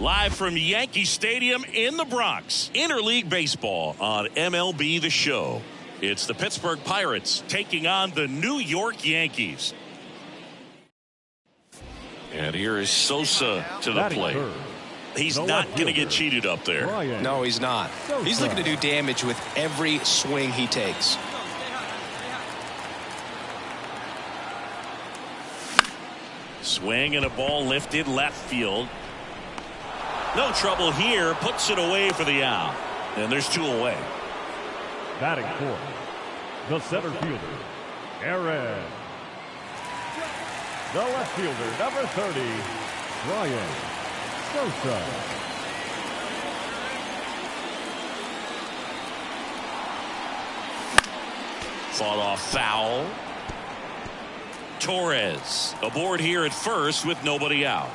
Live from Yankee Stadium in the Bronx, interleague baseball on MLB The Show. It's the Pittsburgh Pirates taking on the New York Yankees. And here is Sosa to the plate. He's not going to get cheated up there. No, he's not. He's looking to do damage with every swing he takes. Swing and a ball lifted left field. No trouble here. Puts it away for the out. And there's two away. Batting fourth, the center fielder, Aaron. The left fielder, number 30, Bryan Sosa. Fought off foul. Torres aboard here at first with nobody out.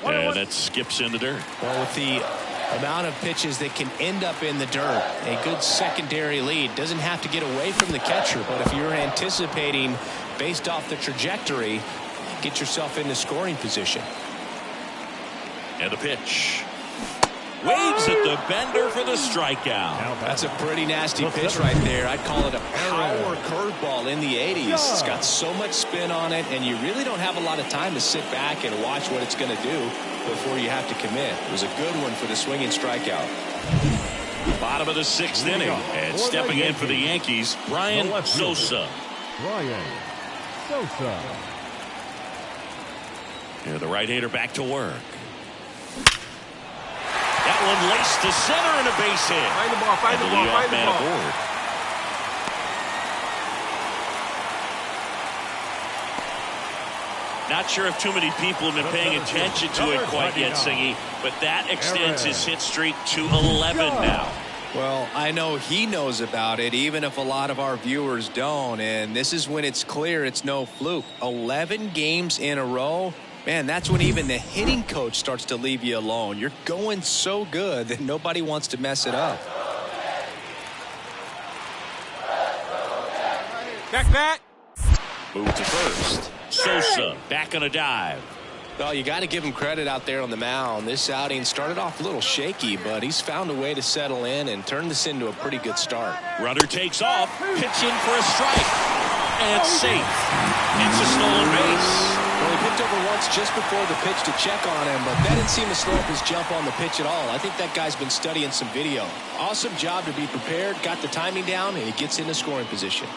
And that skips in the dirt. Well, with the amount of pitches that can end up in the dirt, a good secondary lead doesn't have to get away from the catcher, but if you're anticipating based off the trajectory, get yourself into scoring position. And the pitch. Waves at the bender for the strikeout. That's a pretty nasty pitch right there. I'd call it a power curveball in the 80s. It's got so much spin on it, and you really don't have a lot of time to sit back and watch what it's going to do before you have to commit. It was a good one for the swinging strikeout. Bottom of the sixth inning, and stepping in for the Yankees, Bryan Sosa. Bryan Sosa. And the right-hander back to work. That one laced to center and a base hit. Find the ball, find the ball, find the ball. Not sure if too many people have been paying attention to it quite yet, Singy, but that extends his hit streak to 11 now. Well, I know he knows about it, even if a lot of our viewers don't, and this is when it's clear it's no fluke. 11 games in a row. Man, that's when even the hitting coach starts to leave you alone. You're going so good that nobody wants to mess it up. Back. Move to first. Sosa back on a dive. Well, you got to give him credit out there on the mound. This outing started off a little shaky, but he's found a way to settle in and turn this into a pretty good start. Runner takes off, pitch in for a strike, and it's safe. It's a stolen base. Well, he picked over once just before the pitch to check on him, but that didn't seem to slow up his jump on the pitch at all. I think that guy's been studying some video. Awesome job to be prepared, got the timing down, and he gets into scoring position.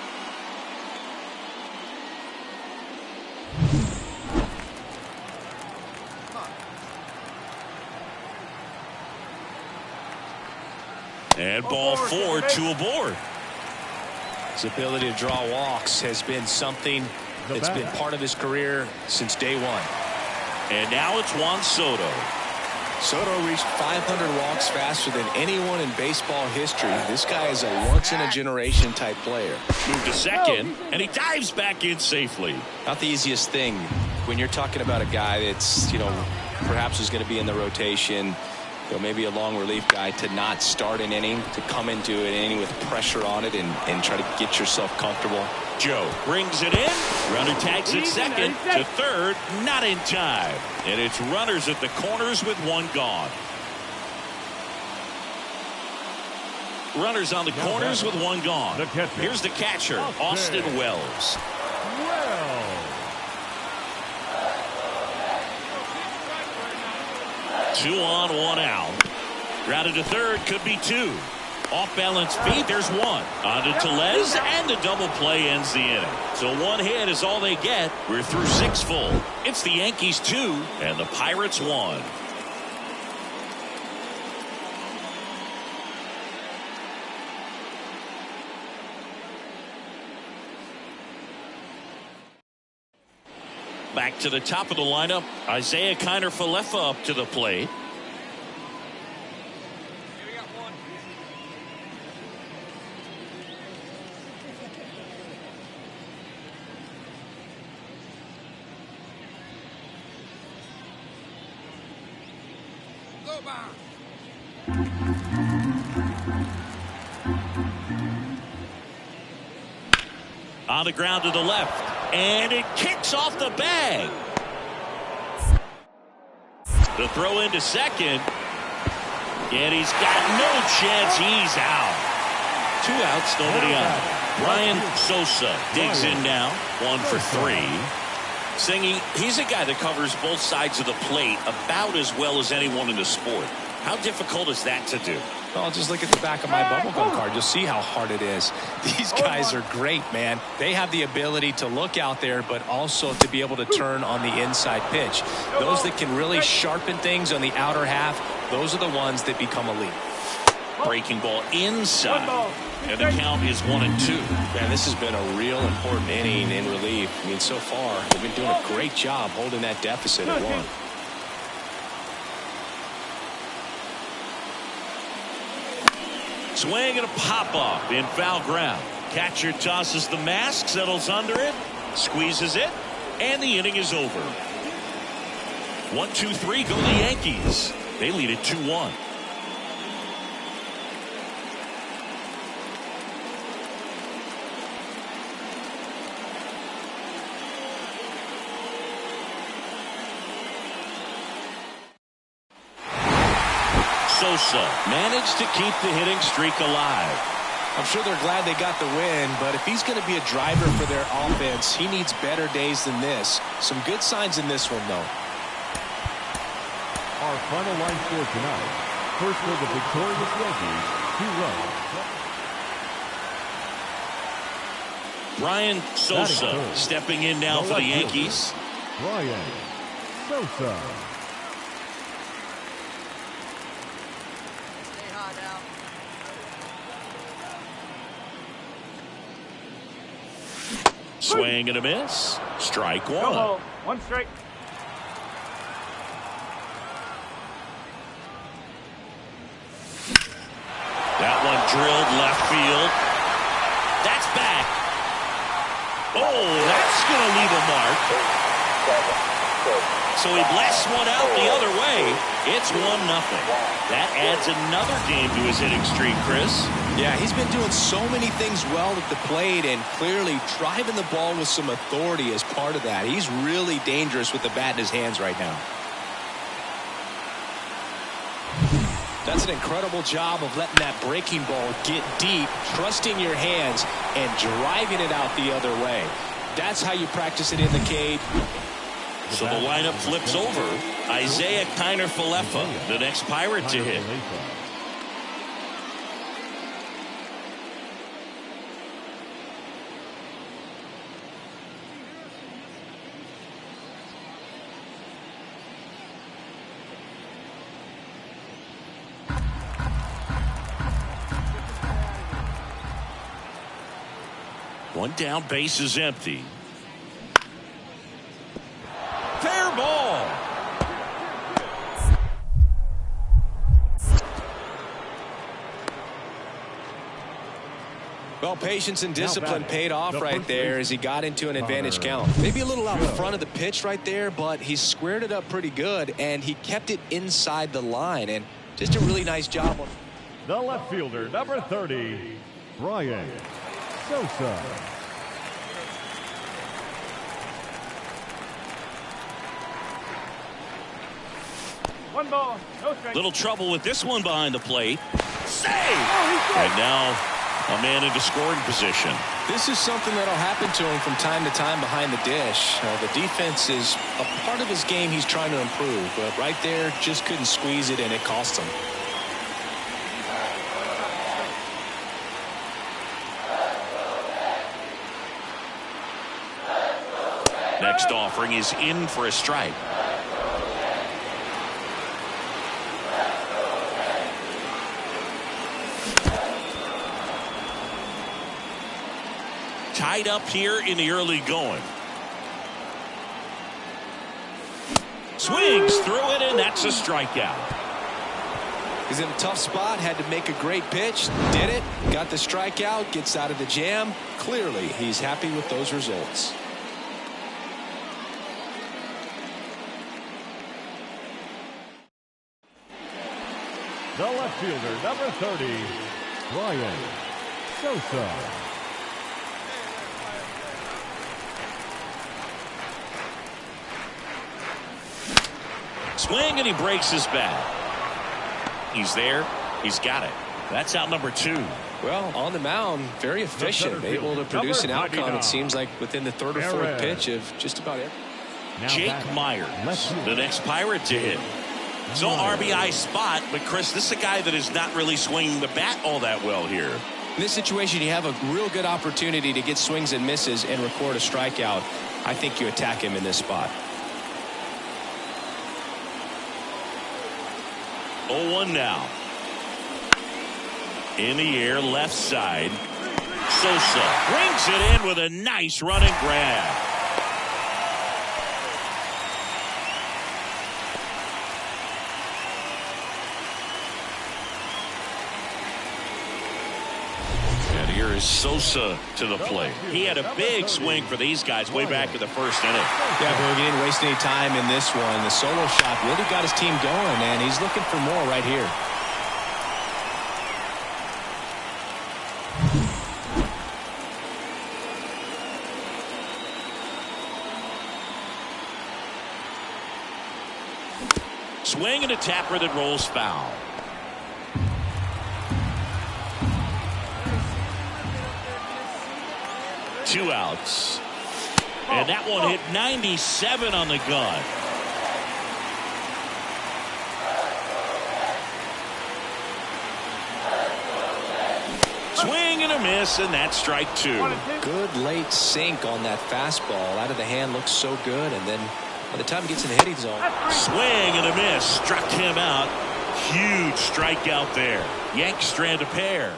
And ball four, two aboard. His ability to draw walks has been something that's been part of his career since day one. And now it's Juan Soto. Soto reached 500 walks faster than anyone in baseball history. This guy is a once-in-a-generation type player. Moved to second, and he dives back in safely. Not the easiest thing when you're talking about a guy that's, perhaps is going to be in the rotation, maybe a long relief guy, to not start an inning, to come into an inning with pressure on it and try to get yourself comfortable. Joe brings it in. Runner tags it second to third. Not in time. And it's runners at the corners with one gone. Runners on the corners with one gone. Here's the catcher, Austin Wells. 2 on, 1 out. Grounded to third, could be 2. Off balance feet, there's 1. On to Tellez, and the double play ends the inning. So 1 hit is all they get. We're through 6 full. It's the Yankees 2 and the Pirates 1. Back to the top of the lineup, Isaiah Kiner-Falefa up to the plate. On the ground to the left. And it kicks off the bag. The throw into second. And he's got no chance. He's out. 2 outs, nobody out. Bryan Sosa digs in now. 1 for 3. Singy, he's a guy that covers both sides of the plate about as well as anyone in the sport. How difficult is that to do? Well, just look at the back of my bubblegum card. You'll see how hard it is. These guys are great, man. They have the ability to look out there, but also to be able to turn on the inside pitch. Those that can really sharpen things on the outer half, those are the ones that become elite. Breaking ball inside. And the count is 1-2. Man, this has been a real important inning in relief. I mean, so far, they've been doing a great job holding that deficit at 1. Swing and a pop-up in foul ground. Catcher tosses the mask, settles under it, squeezes it, and the inning is over. 1-2-3 go the Yankees. They lead it 2-1. Sosa managed to keep the hitting streak alive. I'm sure they're glad they got the win, but if he's going to be a driver for their offense, he needs better days than this. Some good signs in this one, though. Our final line score tonight. First for the victorious Yankees, 2 runs. Bryan Sosa stepping in now for the Yankees. Bryan Sosa. Swing and a miss. Strike 1. No, 1 strike. That one drilled left field. That's back. Oh, that's going to leave a mark. So he blasts one out the other way. It's 1-0. That adds another game to his hitting streak, Chris. Yeah, he's been doing so many things well at the plate and clearly driving the ball with some authority as part of that. He's really dangerous with the bat in his hands right now. That's an incredible job of letting that breaking ball get deep, trusting your hands, and driving it out the other way. That's how you practice it in the cage. So the lineup flips over. Isaiah Kiner-Falefa, the next Pirate to hit. One down, base is empty. Fair ball. Well, patience and discipline paid off right there as he got into an advantage count. Maybe a little out in front of the pitch right there, but he squared it up pretty good, and he kept it inside the line, and just a really nice job. The left fielder, number 30, Bryan Sosa. One ball, no strike. Little trouble with this one behind the plate. Save! And now a man into scoring position. This is something that'll happen to him from time to time behind the dish. The defense is a part of his game he's trying to improve, but right there just couldn't squeeze it, and it cost him. Next offering is in for a strike. Tied up here in the early going. Swings through it, and that's a strikeout. He's in a tough spot, had to make a great pitch, did it, got the strikeout, gets out of the jam. Clearly, he's happy with those results. The left fielder, number 30, Bryan Sosa. Swing, and he breaks his bat. He's there. He's got it. That's out number 2. Well, on the mound, very efficient, able to produce an outcome, it seems like, within the 3rd or 4th pitch of just about it. Jake Myers, the next Pirate to hit. So RBI spot, but Chris, this is a guy that is not really swinging the bat all that well here. In this situation, you have a real good opportunity to get swings and misses and record a strikeout. I think you attack him in this spot. 0-1 now. In the air, left side. Sosa brings it in with a nice running grab. And here is Sosa to the plate. He had a big swing for these guys way back in the 1st inning. Yeah, but he didn't waste any time in this one. The solo shot really got his team going, and he's looking for more right here. Swing and a tapper that rolls foul. Two outs. And that one hit 97 on the gun. Swing and a miss, and that's strike 2. Good late sink on that fastball. Out of the hand, looks so good, and then by the time he gets in the hitting zone. Swing and a miss. Struck him out. Huge strikeout there. Yanks strand a pair.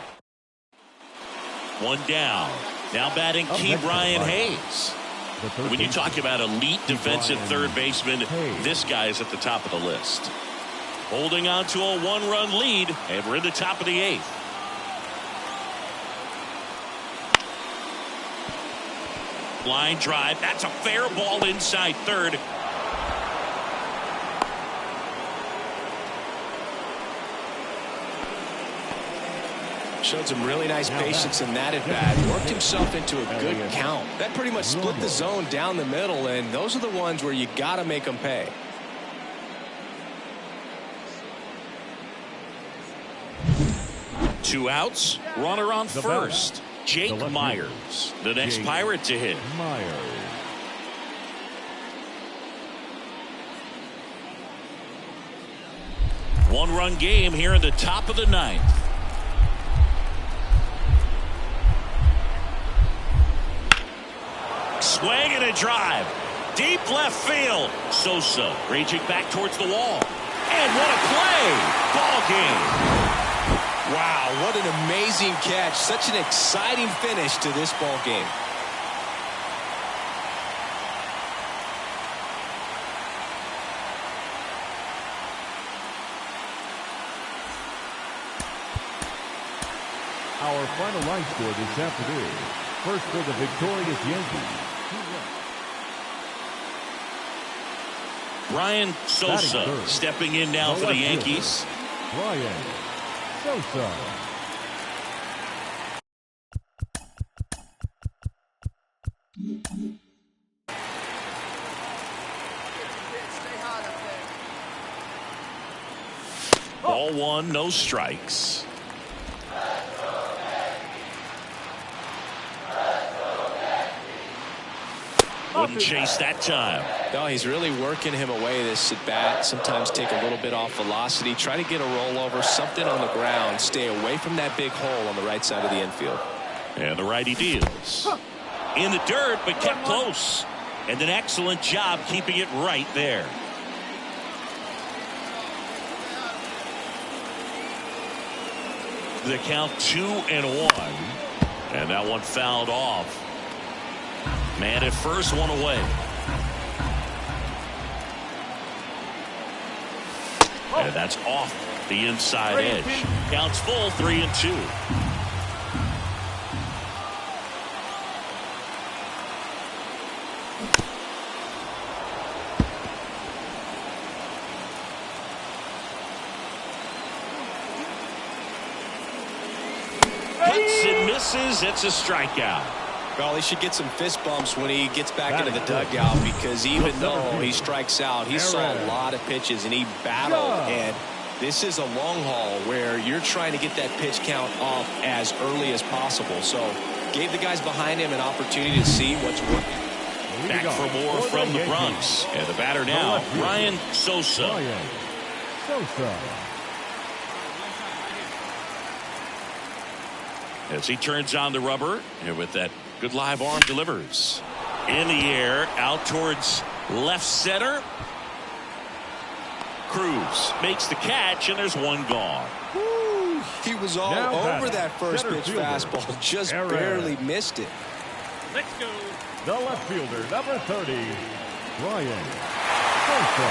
One down. Now batting key Brian Hayes. When you talk about elite defensive third baseman, this guy is at the top of the list. Holding on to a 1-run lead, and we're in the top of the 8th. Line drive. That's a fair ball inside third. Showed some really nice patience in that at bat. Worked himself into a good count. That pretty much split the zone down the middle, and those are the ones where you got to make them pay. Two outs. Runner on first. Jake Myers, the next Pirate to hit. One-run game here in the top of the 9th. Swing and a drive. Deep left field. Sosa reaching back towards the wall. And what a play. Ball game. Wow, what an amazing catch. Such an exciting finish to this ball game. Our final line score this afternoon. First for the victorious Yankees. Bryan Sosa stepping in now for the Yankees. Bryan Sosa. Ball 1, no strikes. Wouldn't chase that time. No, he's really working him away this at bat. Sometimes take a little bit off velocity. Try to get a rollover, something on the ground. Stay away from that big hole on the right side of the infield. And the righty deals. In the dirt, but kept close. And an excellent job keeping it right there. The count 2-1. And that one fouled off. Man at first, one away. And that's off the inside edge. Counts full, 3-2. Hits and misses. It's a strikeout. Well, he should get some fist bumps when he gets back into the dugout, because even though he strikes out, he saw a lot of pitches and he battled. And this is a long haul where you're trying to get that pitch count off as early as possible. So gave the guys behind him an opportunity to see what's working. Back for more from the Bronx. And the batter now, Bryan Sosa. Bryan Sosa. As he turns on the rubber, and with that good live arm, delivers. In the air, out towards left center. Cruz makes the catch, and there's one gone. Woo, he was all over that first pitch fastball, just barely missed it. Let's go. The left fielder, number 30, Bryan Sosa.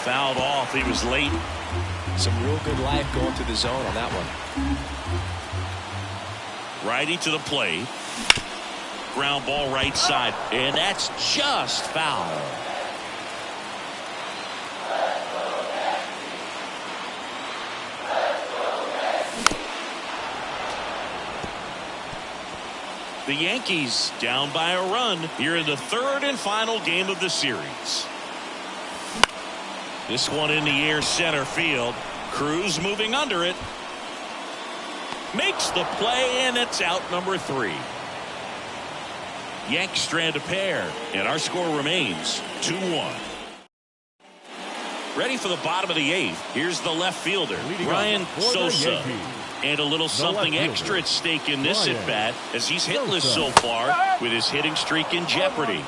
Fouled off. He was late. Some real good life going through the zone on that one. Righty to the plate. Ground ball right side. And that's just foul. The Yankees down by a run here in the third and final game of the series. This one in the air, center field. Cruz moving under it. Makes the play, and it's out number 3. Yanks strand a pair, and our score remains 2-1. Ready for the bottom of the 8th. Here's the left fielder, Bryan Sosa. And a little something extra at stake in this at bat, as he's hitless so far with his hitting streak in jeopardy.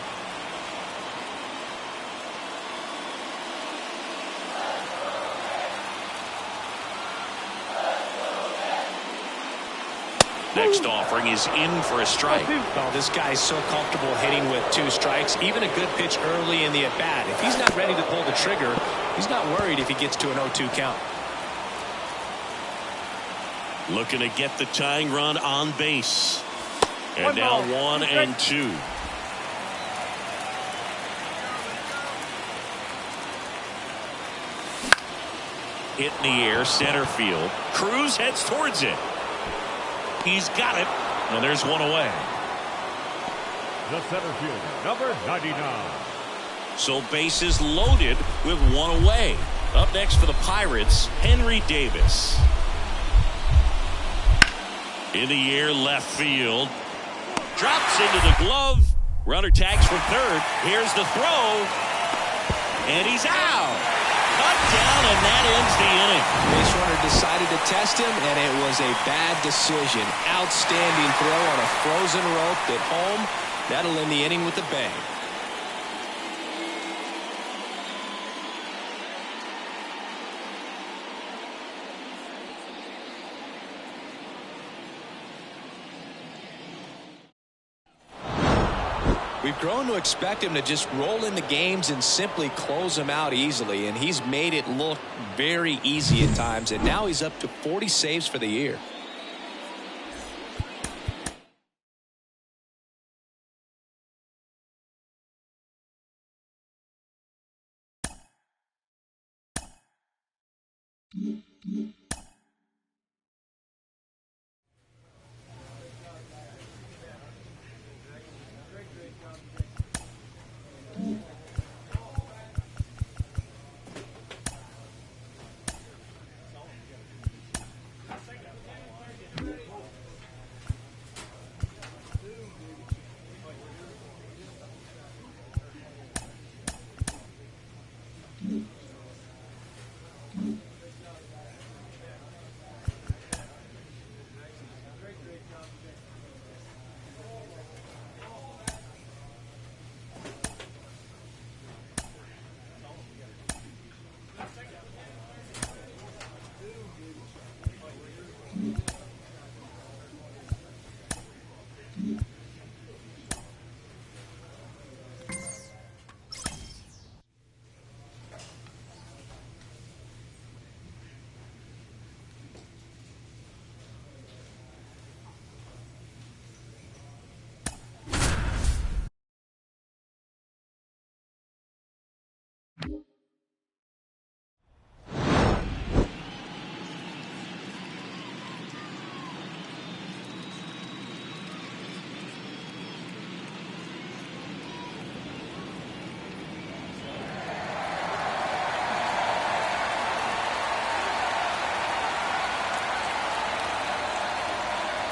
Next offering is in for a strike. Oh, this guy's so comfortable hitting with 2 strikes. Even a good pitch early in the at-bat. If he's not ready to pull the trigger, he's not worried if he gets to an 0-2 count. Looking to get the tying run on base. And now 1-2. Hit in the air, center field. Cruz heads towards it. He's got it, and there's one away. The center fielder, number 99. So bases loaded with one away. Up next for the Pirates, Henry Davis. In the air, left field. Drops into the glove. Runner tags from third. Here's the throw. And he's out. Cut down, and that ends the inning. Base runner decided to test him, and it was a bad decision. Outstanding throw on a frozen rope at home. That'll end the inning with a bang. We've grown to expect him to just roll into games and simply close them out easily, and he's made it look very easy at times, and now he's up to 40 saves for the year.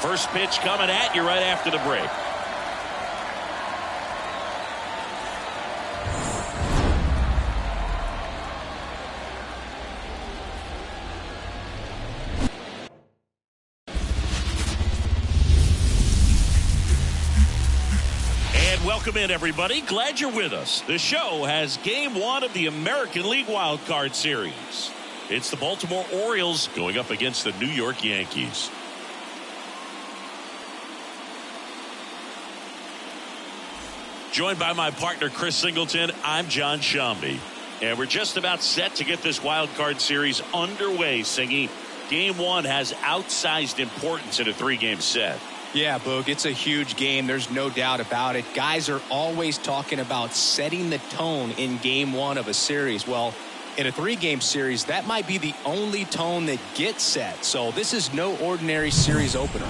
First pitch coming at you right after the break. Welcome in, everybody. Glad you're with us. The show has Game 1 of the American League Wild Card Series. It's the Baltimore Orioles going up against the New York Yankees. Joined by my partner, Chris Singleton, I'm John Shambi. And we're just about set to get this Wild Card Series underway, Singy. Game 1 has outsized importance in a 3-game set. Yeah, Boog, it's a huge game. There's no doubt about it. Guys are always talking about setting the tone in Game 1 of a series. Well, in a 3-game series, that might be the only tone that gets set. So this is no ordinary series opener.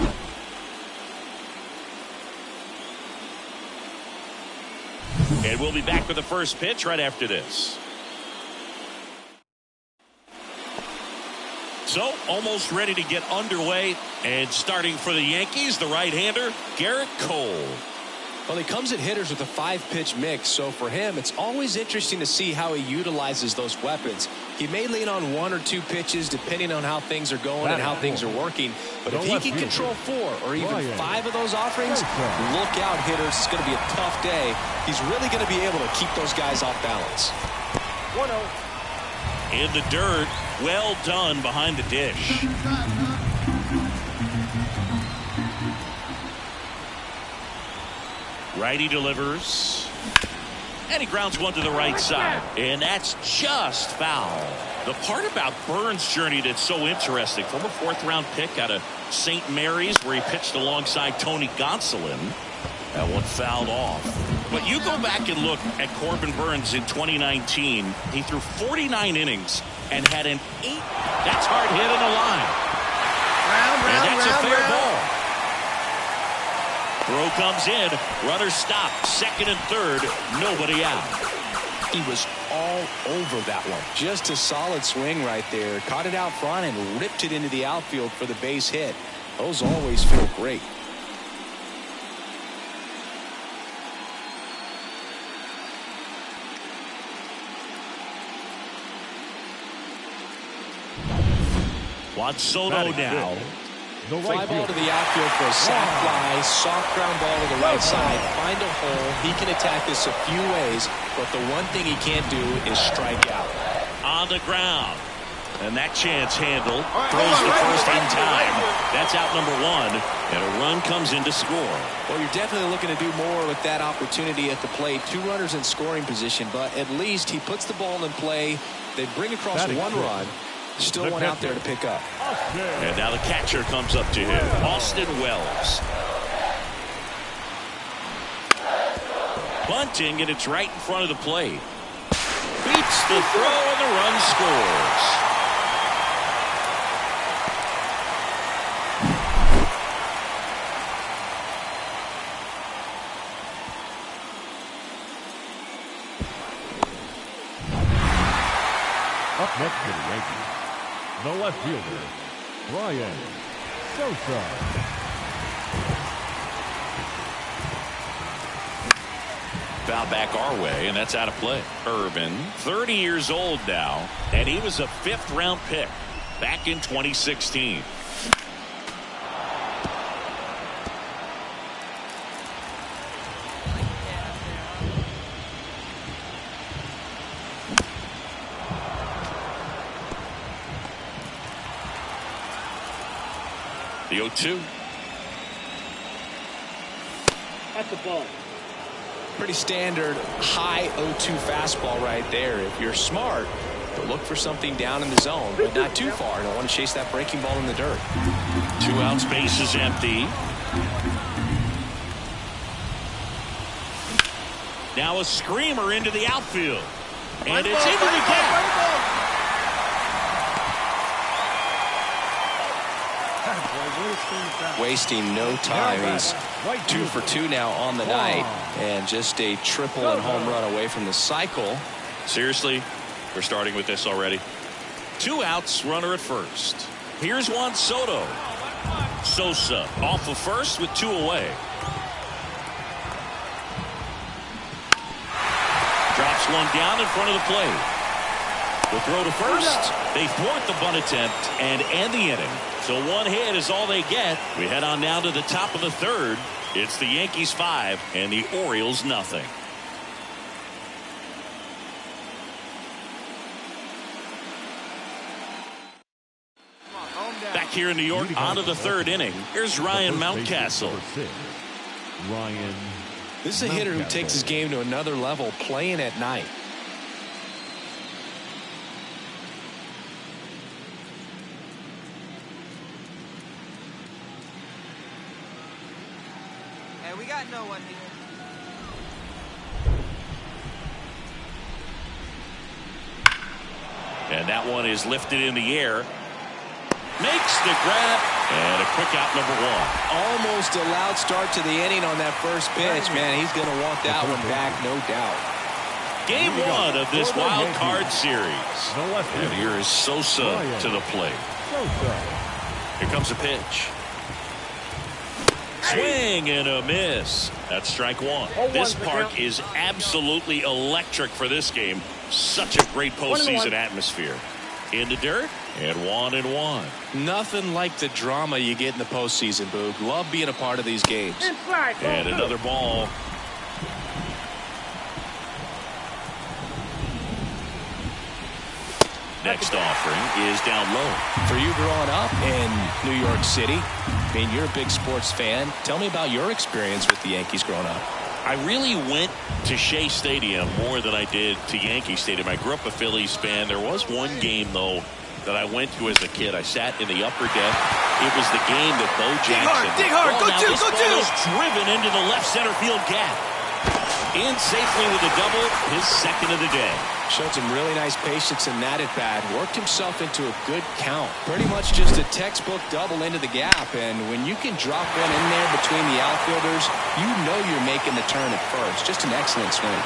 And we'll be back with the first pitch right after this. So, almost ready to get underway. And starting for the Yankees, the right-hander, Garrett Cole. Well, he comes at hitters with a 5-pitch mix, so for him, it's always interesting to see how he utilizes those weapons. He may lean on 1 or 2 pitches, depending on how things are going and how things are working. But if he can control 4 or even 5 of those offerings, look out, hitters. It's going to be a tough day. He's really going to be able to keep those guys off balance. 1-0. In the dirt, well done behind the dish. Righty delivers. And he grounds one to the right side. And that's just foul. The part about Burns' journey that's so interesting, from a 4th-round pick out of St. Mary's, where he pitched alongside Tony Gonsolin. That one fouled off. But you go back and look at Corbin Burns in 2019. He threw 49 innings and had an 8. That's hard hit in the line. And that's a fair ball. Throw comes in. Runner stopped. 2nd and 3rd. Nobody out. He was all over that one. Just a solid swing right there. Caught it out front and ripped it into the outfield for the base hit. Those always feel great. Juan Soto now. Fly ball to the outfield for a sac fly. Soft ground ball to the right side. Find a hole. He can attack this a few ways, but the one thing he can't do is strike out. On the ground. And that chance handled. Throws the first in time. That's out number 1. And a run comes in to score. Well, you're definitely looking to do more with that opportunity at the plate. 2 runners in scoring position, but at least he puts the ball in play. They bring across 1 run. Still one out there to pick up. And now the catcher comes up to him, Austin Wells. Bunting, and it's right in front of the plate. Beats the throw, and the run scores. Up next for the Yankees, the left fielder, Bryan Sosa. Foul back our way, and that's out of play. Irvin, 30 years old now, and he was a 5th-round pick back in 2016. The 0-2. That's the ball. Pretty standard high 0-2 fastball right there. If you're smart, you'll look for something down in the zone, but not too far. Don't want to chase that breaking ball in the dirt. 2 outs, base is empty. Now a screamer into the outfield. And it's into the gap. Wasting no time. He's 2 for 2 now on the night, and just a triple and home run away from the cycle. Seriously, we're starting with this already. 2 outs, runner at first. Here's Juan Soto. Sosa off of first with 2 away. Drops one down in front of the plate. The throw to first. They thwart the bunt attempt and end the inning. So 1 hit is all they get. We head on now to the top of the 3rd. It's the Yankees 5 and the Orioles nothing. Back here in New York, on to the 3rd inning. Here's Ryan Mountcastle. Ryan. This is a hitter who takes his game to another level playing at night. Hey, we got no one here. And that one is lifted in the air. Makes the grab. And a quick out, number 1. Almost a loud start to the inning on that first pitch. Man, he's going to want that one back, no doubt. Game 1 of this wild card series. And here is Sosa to the plate. Here comes a pitch. Swing and a miss. That's strike 1. This park is absolutely electric for this game. Such a great postseason atmosphere. In the dirt, and 1-1. Nothing like the drama you get in the postseason, Boog. Love being a part of these games. And another ball. Next offering is down low. For you growing up in New York City, I mean, you're a big sports fan. Tell me about your experience with the Yankees growing up. I really went to Shea Stadium more than I did to Yankee Stadium. I grew up a Phillies fan. There was one game, though, that I went to as a kid. I sat in the upper deck. It was the game that Bo Jackson. Dig hard, go two, go two. Is driven into the left center field gap. In safely with a double, his 2nd of the day. Showed some really nice patience in that at bat. Worked himself into a good count. Pretty much just a textbook double into the gap. And when you can drop one in there between the outfielders, you know you're making the turn at first. Just an excellent swing.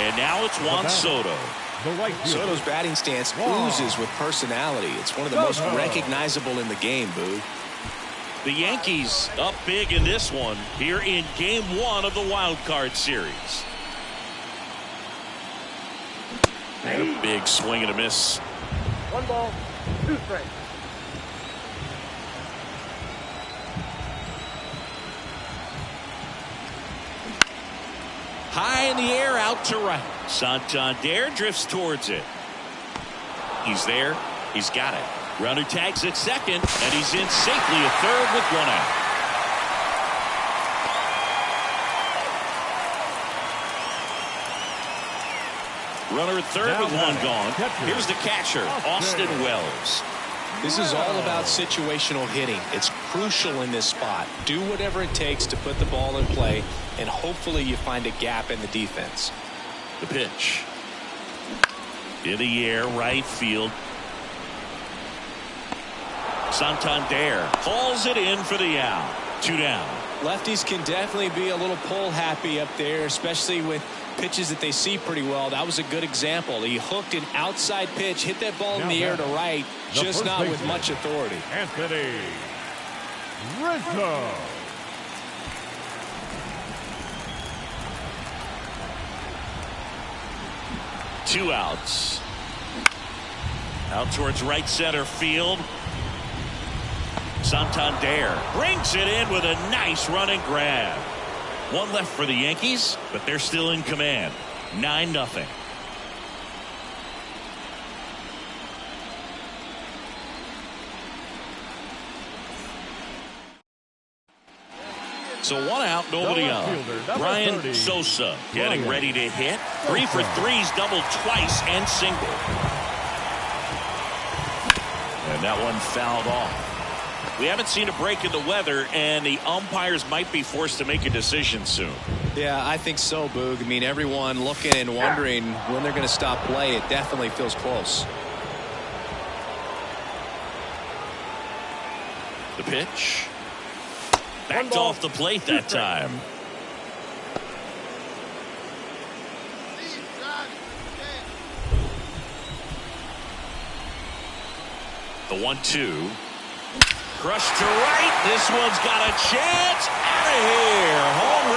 And now it's Juan Soto. Soto's batting stance oozes with personality. It's one of the most recognizable in the game, Boo. The Yankees up big in this one here in game 1 of the wild card series. And a big swing and a miss. 1 ball, 2 strikes. High in the air, out to right. Santander drifts towards it. He's there. He's got it. Runner tags at 2nd, and he's in safely at 3rd with 1 out. Runner at 3rd with 1 gone. Here's the catcher, Austin Wells. This is all about situational hitting. It's crucial in this spot. Do whatever it takes to put the ball in play, and hopefully you find a gap in the defense. The pitch. In the air, right field. Santander hauls it in for the out. 2 down. Lefties can definitely be a little pull happy up there, especially with pitches that they see pretty well. That was a good example. He hooked an outside pitch, hit that ball in the air to right, just not with much authority. Anthony Rizzo. Two outs. Out towards right center field. Santander brings it in with a nice running grab. 1 left for the Yankees, but they're still in command. 9-0. So 1 out, nobody on. Bryan Sosa getting ready to hit. 3 for 3's doubled twice and single. And that one fouled off. We haven't seen a break in the weather, and the umpires might be forced to make a decision soon. Yeah, I think so, Boog. I mean, everyone looking and wondering when they're going to stop play. It definitely feels close. The pitch. Backed off the plate that time. The 1-2. Crushed to right. This one's got a chance. Out of here. Home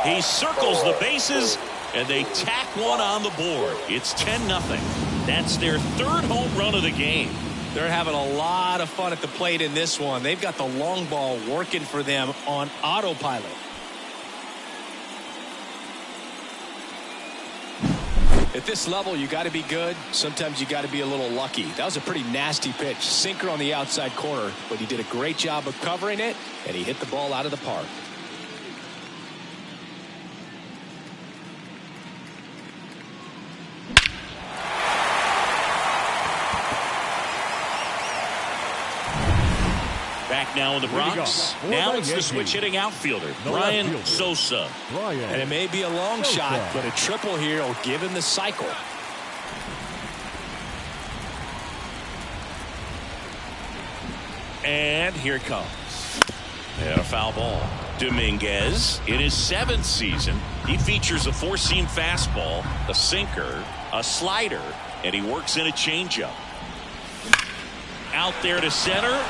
run. He circles the bases, and they tack one on the board. It's 10-0. That's their third home run of the game. They're having a lot of fun at the plate in this one. They've got the long ball working for them on autopilot. At this level, you got to be good. Sometimes you got to be a little lucky. That was a pretty nasty pitch. Sinker on the outside corner, but he did a great job of covering it, and he hit the ball out of the park. Back now in the Bronx. Now it's the switch hitting outfielder, Bryan Sosa. And it may be a long shot, but a triple here will give him the cycle. And here it comes. And a foul ball. Dominguez, in his 7th season, he features a 4-seam fastball, a sinker, a slider, and he works in a changeup. Out there to center.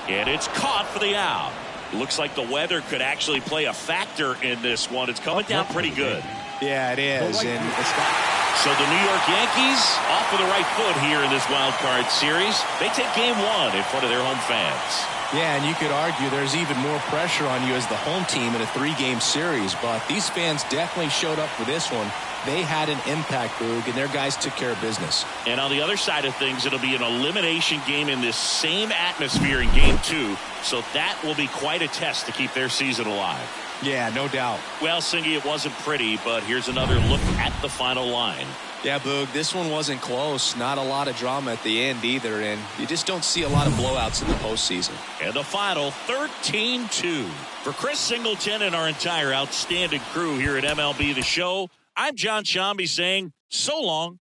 And it's caught for the out. Looks like the weather could actually play a factor in this one. It's coming down pretty good. Yeah, it is. And it's not. So the New York Yankees off with the right foot here in this wild card series. They take game 1 in front of their home fans. Yeah, and you could argue there's even more pressure on you as the home team in a 3-game series. But these fans definitely showed up for this one. They had an impact, Boog, and their guys took care of business. And on the other side of things, it'll be an elimination game in this same atmosphere in game 2. So that will be quite a test to keep their season alive. Yeah, no doubt. Well, Singy, it wasn't pretty, but here's another look at the final line. Yeah, Boog, this one wasn't close. Not a lot of drama at the end either, and you just don't see a lot of blowouts in the postseason. And the final, 13-2. For Chris Singleton and our entire outstanding crew here at MLB The Show, I'm John Shambi saying so long.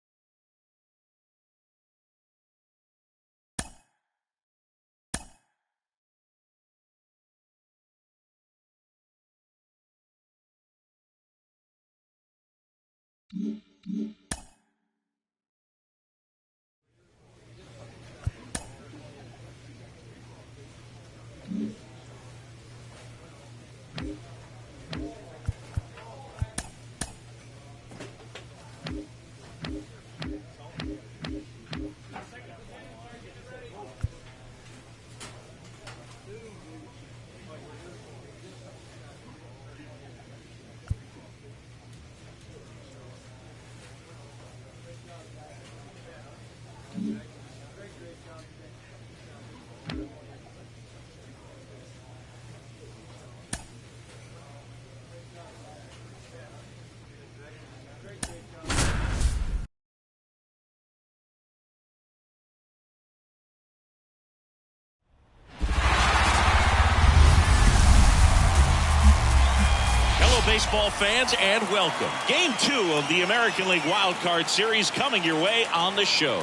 Baseball fans, and welcome. Game 2 of the American League Wild Card Series coming your way on the show.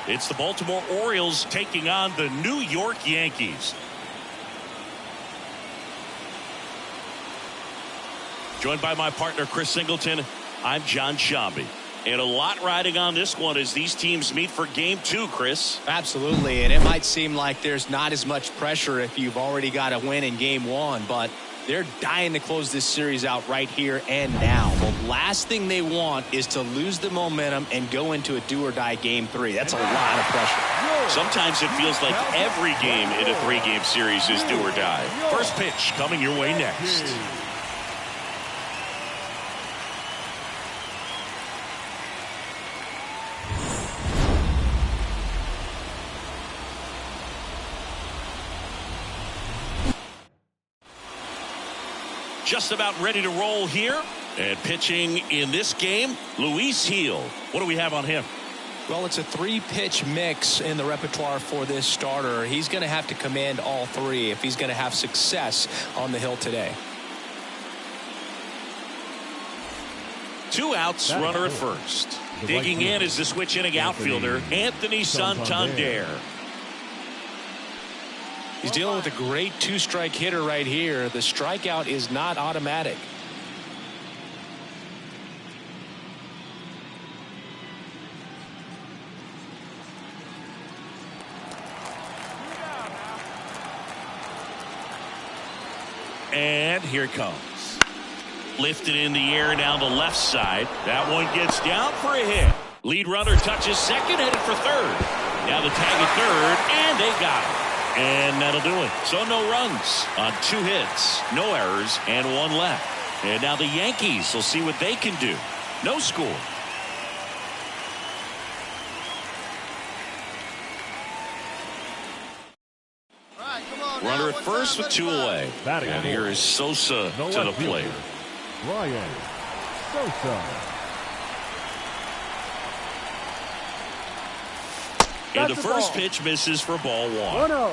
It's the Baltimore Orioles taking on the New York Yankees. Joined by my partner Chris Singleton, I'm John Shambi. And a lot riding on this one as these teams meet for game 2, Chris. Absolutely, and it might seem like there's not as much pressure if you've already got a win in game 1, but they're dying to close this series out right here and now. The last thing they want is to lose the momentum and go into a do-or-die game 3. That's a lot of pressure. Sometimes it feels like every game in a 3-game series is do or die. First pitch coming your way next. Just about ready to roll here. And pitching in this game, Luis Gil. What do we have on him? Well, it's a 3-pitch mix in the repertoire for this starter. He's going to have to command all 3 if he's going to have success on the hill today. 2 outs, runner at first. Digging in is the switch hitting outfielder, Anthony Santander. He's dealing with a great 2-strike hitter right here. The strikeout is not automatic. And here it comes. Lifted in the air down the left side. That one gets down for a hit. Lead runner touches second, headed for third. Now the tag at third, and they got him. And that'll do it. So no runs on 2 hits, no errors, and 1 left. And now the Yankees will see what they can do. No score. Runner at first with 2 away. And here is Sosa to the plate. Bryan Sosa. And the first pitch misses for ball 1. 1-0.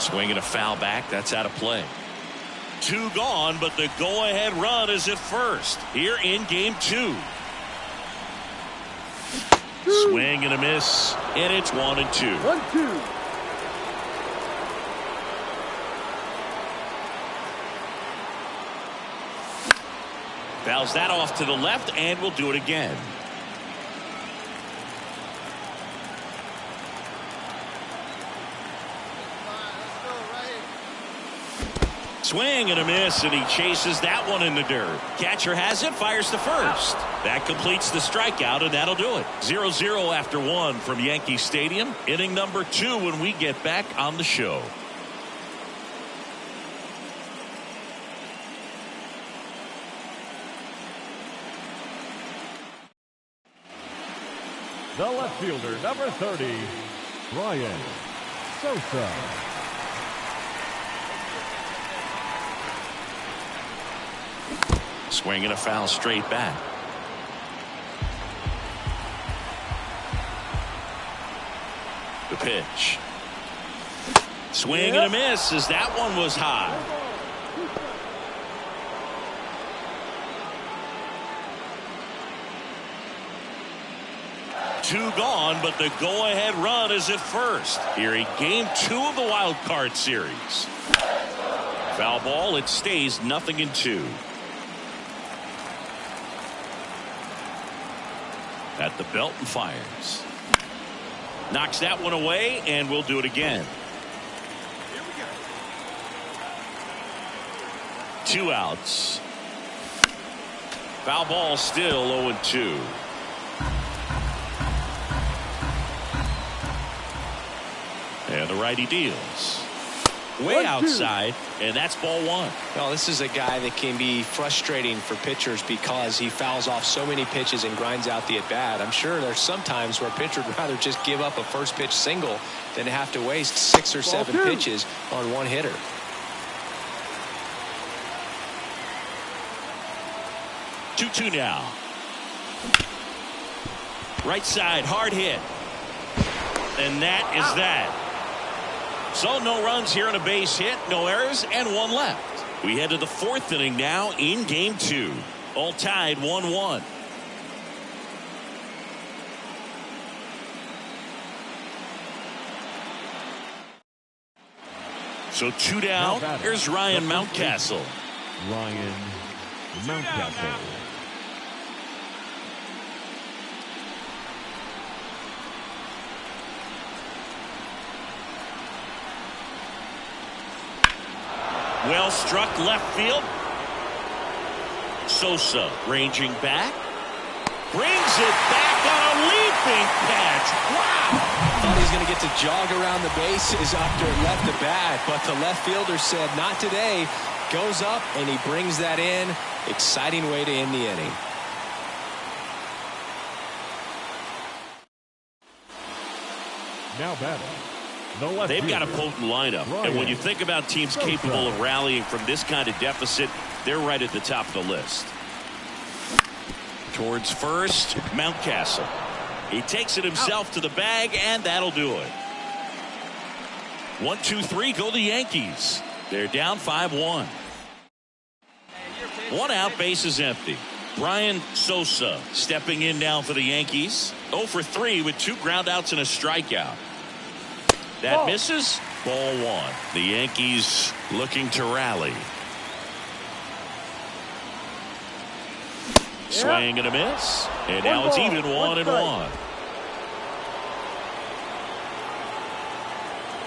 Swing and a foul back. That's out of play. 2 gone, but the go-ahead run is at first here in game 2. Swing and a miss, and it's 1-2. 1-2. Fouls that off to the left, and we'll do it again. Swing and a miss, and he chases that one in the dirt. Catcher has it, fires to first. That completes the strikeout, and that'll do it. 0-0 after 1 from Yankee Stadium. Inning number 2 when we get back on the show. The left fielder, number 30, Bryan Sosa. Swing and a foul straight back. The pitch. Swing and a miss as that one was high. Two gone, but the go-ahead run is at first here in game 2 of the wild card series. Foul ball. It stays 0-2. At the belt and fires. Knocks that one away, and we'll do it again. Here we go. 2 outs. Foul ball still 0-2. And the righty deals. Way outside, and that's ball 1. Well, this is a guy that can be frustrating for pitchers because he fouls off so many pitches and grinds out the at-bat. I'm sure there's some times where a pitcher would rather just give up a first pitch single than have to waste 6 or 7 pitches on one hitter. Two now. Right side, hard hit. And that is that. So no runs here on a base hit, no errors, and 1 left. We head to the 4th inning now in game 2. All tied 1-1. So 2 down. Here's Ryan Mountcastle. Ryan Mountcastle. Well struck left field. Sosa ranging back. Brings it back on a leaping catch. Wow! Thought he's going to get to jog around the bases after it left the bat, but the left fielder said not today. Goes up, and he brings that in. Exciting way to end the inning. Now batting. They've got a potent lineup, and when you think about teams capable of rallying from this kind of deficit, they're right at the top of the list. Towards first, Mountcastle. He takes it himself to the bag, and that'll do it. 1-2-3, go the Yankees. They're down 5-1. 1 out, base is empty. Bryan Sosa stepping in now for the Yankees. 0 for 3 with 2 groundouts and a strikeout. That misses. Ball 1. The Yankees looking to rally. Swing and a miss. And now it's even 1-1.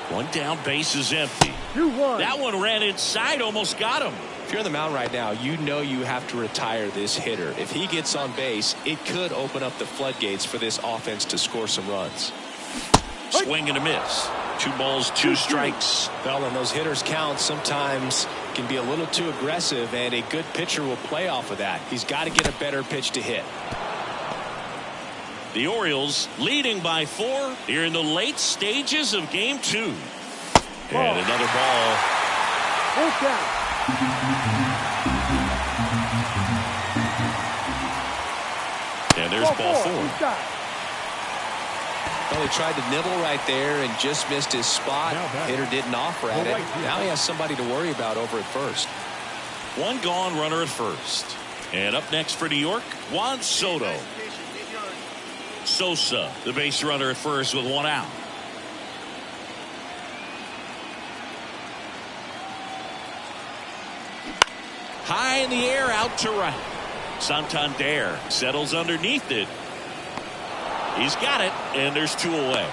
One down, base is empty. 2-1. That one ran inside, almost got him. If you're on the mound right now, you know you have to retire this hitter. If he gets on base, it could open up the floodgates for this offense to score some runs. Swing and a miss. 2 balls, 2 strikes. Well, and those hitters count sometimes can be a little too aggressive, and a good pitcher will play off of that. He's got to get a better pitch to hit. The Orioles leading by 4 here in the late stages of game 2. And another ball. Full count. And there's ball 4. Well, he tried to nibble right there and just missed his spot. Hitter didn't offer at it. Now he has somebody to worry about over at first. 1 gone, runner at first. And up next for New York, Juan Soto. Sosa, the base runner at first with 1 out. High in the air, out to right. Santander settles underneath it. He's got it, and there's 2 away.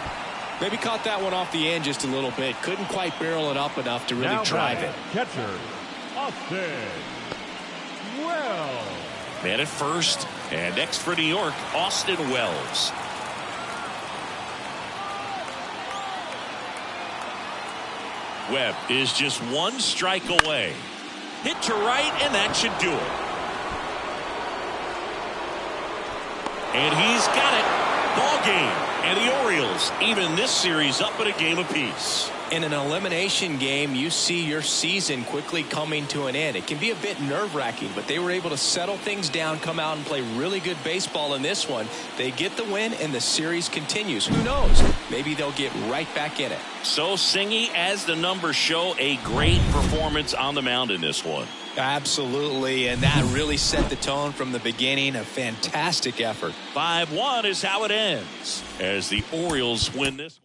Maybe caught that one off the end just a little bit. Couldn't quite barrel it up enough to really drive it. Catcher, Austin Wells. Man at first, and next for New York, Austin Wells. Webb is just 1 strike away. Hit to right, and that should do it. And he's got it. Ball game. And the Orioles even this series up at a game apiece. In an elimination game, you see your season quickly coming to an end. It can be a bit nerve-wracking, but they were able to settle things down, come out and play really good baseball in this one. They get the win, and the series continues. Who knows? Maybe they'll get right back in it. So, Singy, as the numbers show, a great performance on the mound in this one. Absolutely, and that really set the tone from the beginning. A fantastic effort. 5-1 is how it ends as the Orioles win this one.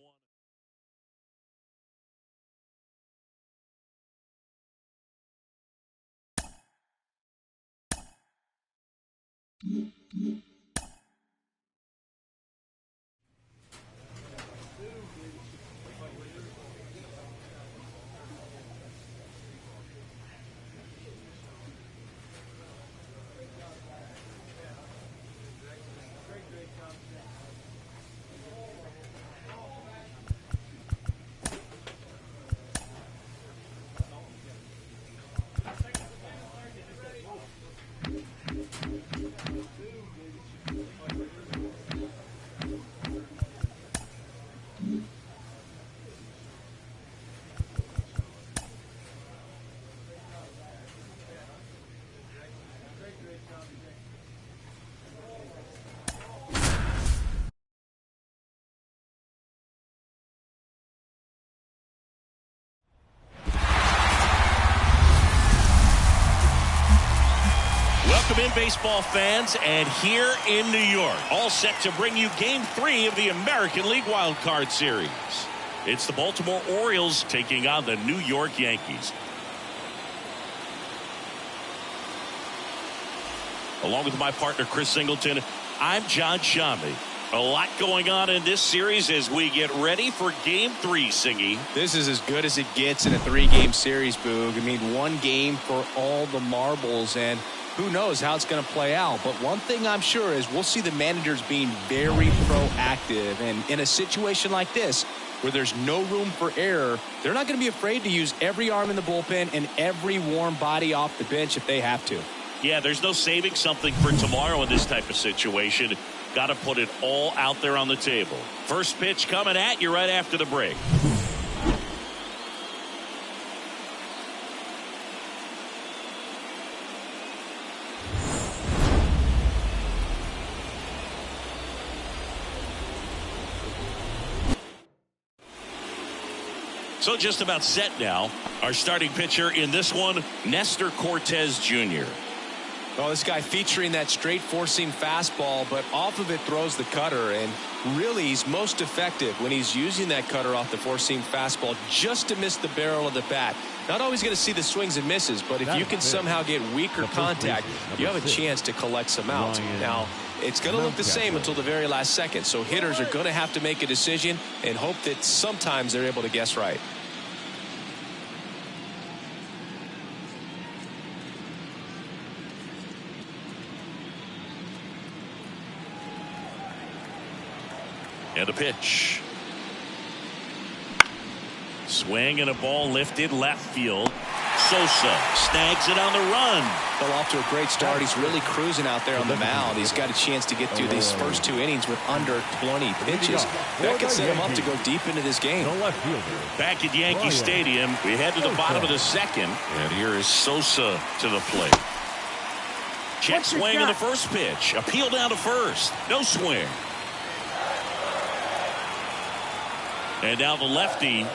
Welcome in, baseball fans, and here in New York, all set to bring you Game 3 of the American League Wild Card Series. It's the Baltimore Orioles taking on the New York Yankees. Along with my partner, Chris Singleton, I'm John Shambi. A lot going on in this series as we get ready for Game 3, Singy. This is as good as it gets in a 3-game series, Boog. I mean, 1 game for all the marbles, and who knows how it's going to play out. But one thing I'm sure is we'll see the managers being very proactive. And in a situation like this, where there's no room for error, they're not going to be afraid to use every arm in the bullpen and every warm body off the bench if they have to. Yeah, there's no saving something for tomorrow in this type of situation. Got to put it all out there on the table. First pitch coming at you right after the break. So just about set now. Our starting pitcher in this one, Nestor Cortez Jr. Well, this guy featuring that straight four-seam fastball, but off of it throws the cutter, and really he's most effective when he's using that cutter off the four-seam fastball just to miss the barrel of the bat. Not always going to see the swings and misses, but if you can somehow get weaker contact, you have a chance to collect some outs. Now, it's going to look the same until the very last second. So hitters are going to have to make a decision and hope that sometimes they're able to guess right. And a pitch. Swing and a ball lifted left field. Sosa snags it on the run. Well, off to a great start. He's really cruising out there on the mound. He's got a chance to get through these first 2 innings with under 20 pitches. That could set him up to go deep into this game. Back at Yankee Stadium, we head to the bottom of the second. And here is Sosa to the plate. Check swing in the first pitch. Appeal down to first. No swing. And now the lefty.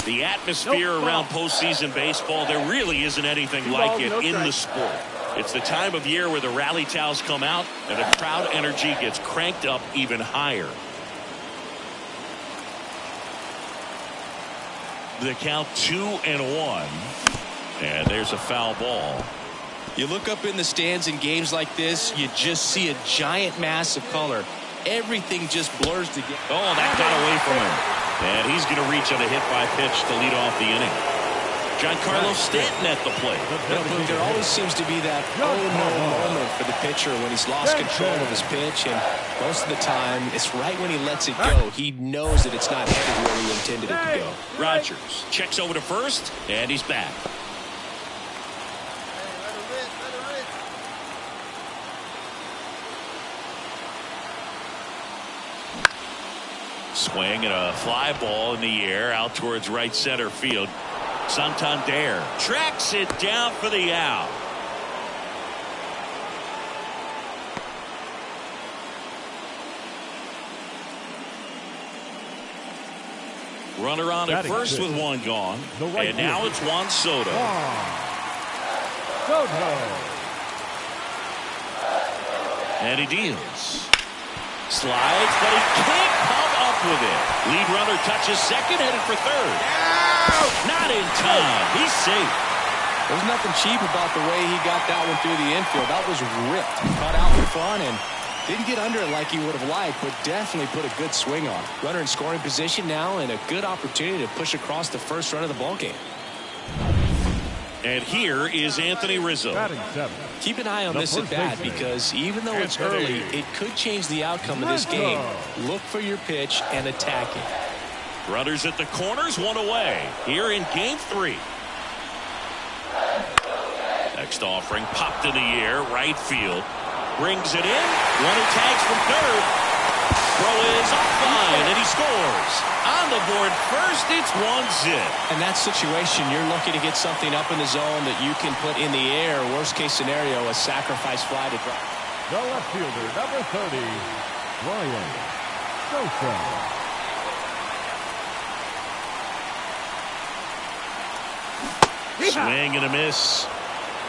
The atmosphere around postseason baseball, there really isn't anything like it in the sport. It's the time of year where the rally towels come out and the crowd energy gets cranked up even higher. The count 2-1. And there's a foul ball. You look up in the stands in games like this, you just see a giant mass of color. Everything just blurs together. Oh, that got away from him. And he's going to reach on a hit-by-pitch to lead off the inning. Giancarlo Stanton at the plate. But there always seems to be that oh-no moment for the pitcher when he's lost control of his pitch. And most of the time, it's right when he lets it go. He knows that it's not headed where he intended it to go. Rogers checks over to first, and he's back. Swing and a fly ball in the air out towards right center field. Santander tracks it down for the out. Runner on at first with one gone. And now it's Juan Soto. And he deals. Slides, but he can't come up with it. Lead runner touches second, headed for third. Not in time. He's safe. There's nothing cheap about the way he got that one through the infield. That was ripped. Cut out in front and didn't get under it like he would have liked, but definitely put a good swing on it. Runner in scoring position now and a good opportunity to push across the first run of the ballgame. And here is Anthony Rizzo. Keep an eye on this at bat because even though it's early, it could change the outcome of this game. Look for your pitch and attack it. Runners at the corners, one away. Here in game 3. Next offering popped in the air, right field. Brings it in. Runner tags from third. Throw is offline, and he scores. On the board first, it's 1-0. In that situation, you're looking to get something up in the zone that you can put in the air. Worst case scenario, a sacrifice fly to drop. The left fielder, number 30, Bryan Sosa. Swing and a miss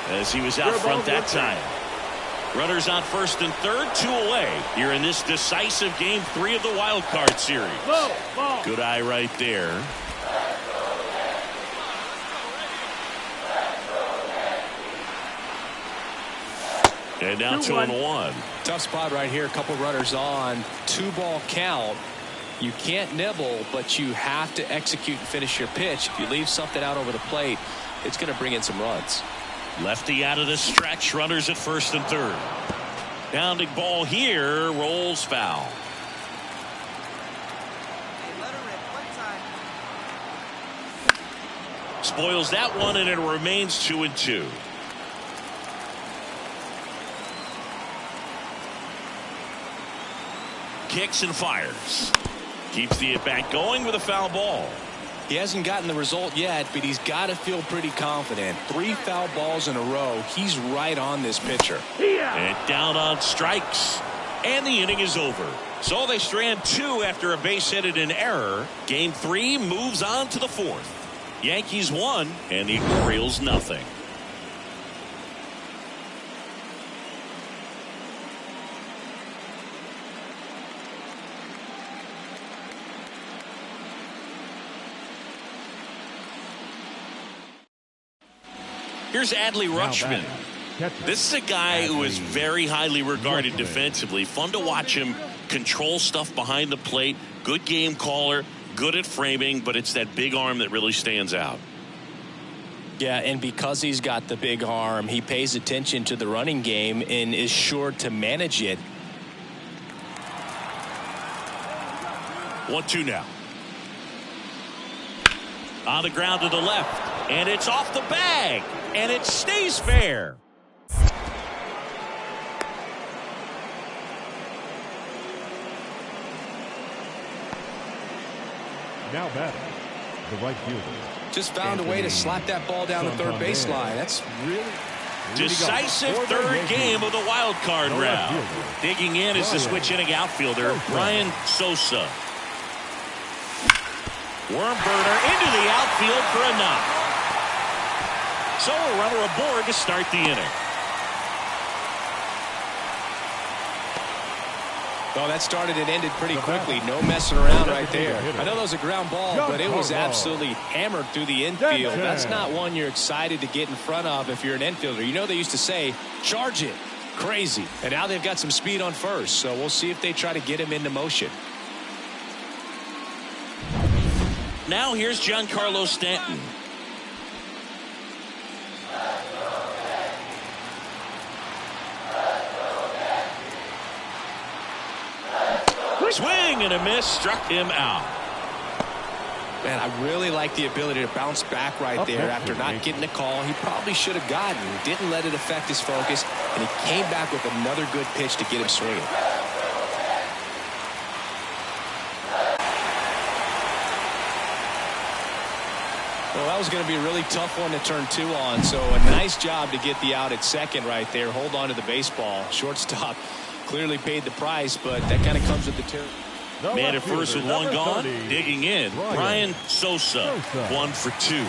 as he was out front that time. Runners on first and third, 2 away here in this decisive game 3 of the wild card series. Good eye right there. And now 2-1. Tough spot right here. A couple runners on. 2-ball count. You can't nibble, but you have to execute and finish your pitch. If you leave something out over the plate, it's going to bring in some runs. Lefty out of the stretch. Runners at first and third. Pounding ball here. Rolls foul. Spoils that one, and it remains 2-2. Kicks and fires. Keeps the at-bat going with a foul ball. He hasn't gotten the result yet, but he's got to feel pretty confident. 3 foul balls in a row. He's right on this pitcher. And down on strikes. And the inning is over. So they strand 2 after a base hit and an error. Game 3 moves on to the 4th. Yankees 1 and the Orioles nothing. Here's Adley Rutschman. Catcher. This is a guy who is very highly regarded defensively. Fun to watch him control stuff behind the plate. Good game caller, good at framing, but it's that big arm that really stands out. Yeah, and because he's got the big arm, he pays attention to the running game and is sure to manage it. 1-2 now. On the ground to the left, and it's off the bag, and it stays fair. Now batting, the right fielder. Just found a way to slap that ball down the third baseline. That's really decisive third game of the wild card round. Digging in is the switch inning outfielder, Bryan Sosa. Worm burner into the outfield for a knock. So a runner aboard to start the inning. Well, that started and ended pretty quickly. No messing around right there. I know that was a ground ball, but it was absolutely hammered through the infield. That's not one you're excited to get in front of if you're an infielder. You know they used to say, charge it. Crazy. And now they've got some speed on first, so we'll see if they try to get him into motion. Now here's Giancarlo Stanton. Swing and a miss, struck him out. Man, I really like the ability to bounce back right there after not getting a call he probably should have gotten. Didn't let it affect his focus, and he came back with another good pitch to get him swinging. Well, that was going to be a really tough one to turn two on, so a nice job to get the out at second right there. Hold on to the baseball. Shortstop clearly paid the price, but that kind of comes with the territory. Man at first with one gone. Digging in, Bryan Sosa, 1 for 2.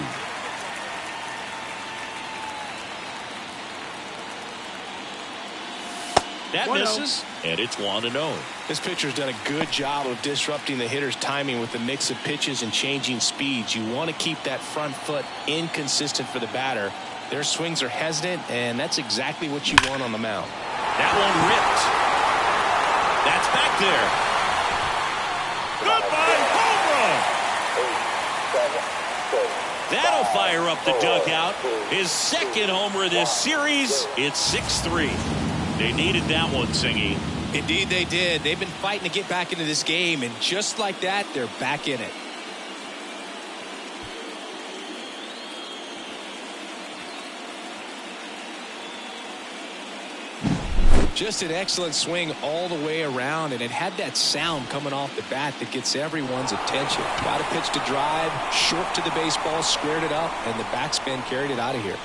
That misses, and it's 1-0. This pitcher's done a good job of disrupting the hitter's timing with the mix of pitches and changing speeds. You want to keep that front foot inconsistent for the batter. Their swings are hesitant, and that's exactly what you want on the mound. That one ripped. That's back there. Goodbye, home run. That'll fire up the dugout. His second homer this series. It's 6-3. They needed that one, Singy. Indeed they did. They've been fighting to get back into this game, and just like that, they're back in it. Just an excellent swing all the way around, and it had that sound coming off the bat that gets everyone's attention. Got a pitch to drive, short to the baseball, squared it up, and the backspin carried it out of here.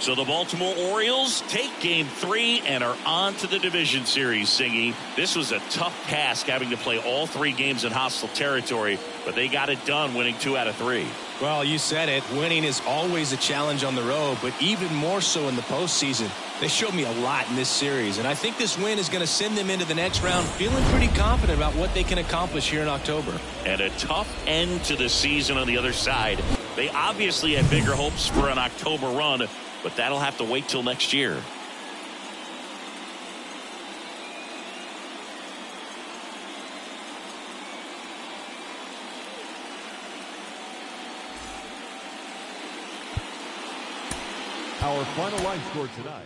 So the Baltimore Orioles take game 3 and are on to the division series, Singy. This was a tough task having to play all 3 games in hostile territory, but they got it done winning 2 out of 3. Well, you said it. Winning is always a challenge on the road, but even more so in the postseason. They showed me a lot in this series, and I think this win is going to send them into the next round feeling pretty confident about what they can accomplish here in October. And a tough end to the season on the other side. They obviously had bigger hopes for an October run, but that'll have to wait till next year. Our final line score tonight.